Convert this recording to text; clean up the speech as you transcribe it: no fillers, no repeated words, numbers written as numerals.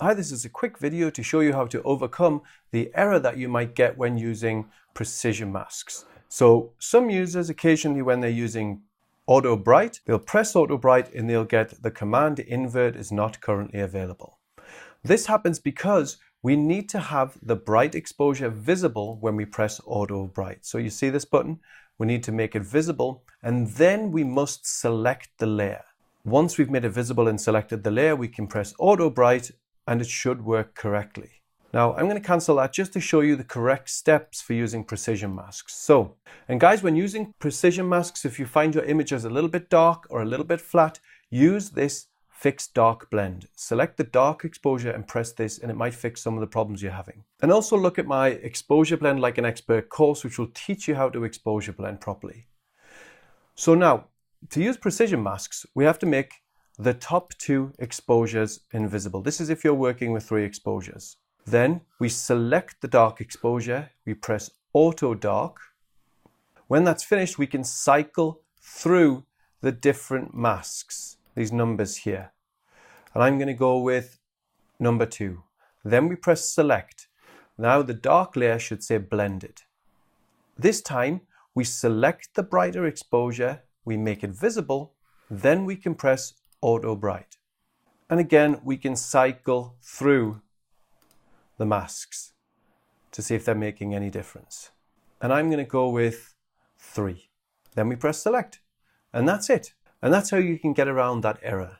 Hi, this is a quick video to show you how to overcome the error that you might get when using precision masks. So some users occasionally when they're using auto bright, they'll press auto bright and they'll get the command invert is not currently available. This happens because we need to have the bright exposure visible when we press auto bright. So you see this button, we need to make it visible and then we must select the layer. Once we've made it visible and selected the layer, we can press auto bright and it should work correctly. Now I'm going to cancel that just to show you the correct steps for using precision masks. So, and guys, when using precision masks, if you find your image is a little bit dark or a little bit flat, use this fix dark blend. Select the dark exposure and press this and it might fix some of the problems you're having. And also look at my exposure blend like an expert course, which will teach you how to exposure blend properly. So now, to use precision masks, we have to make the top two exposures invisible. This is if you're working with 3 exposures. Then we select the dark exposure, we press auto dark. When that's finished, we can cycle through the different masks, these numbers here. And I'm going to go with number 2. Then we press select. Now the dark layer should say blended. This time we select the brighter exposure, we make it visible, then we can press auto bright. And again, we can cycle through the masks to see if they're making any difference. And I'm going to go with 3. Then we press select and that's it. And that's how you can get around that error.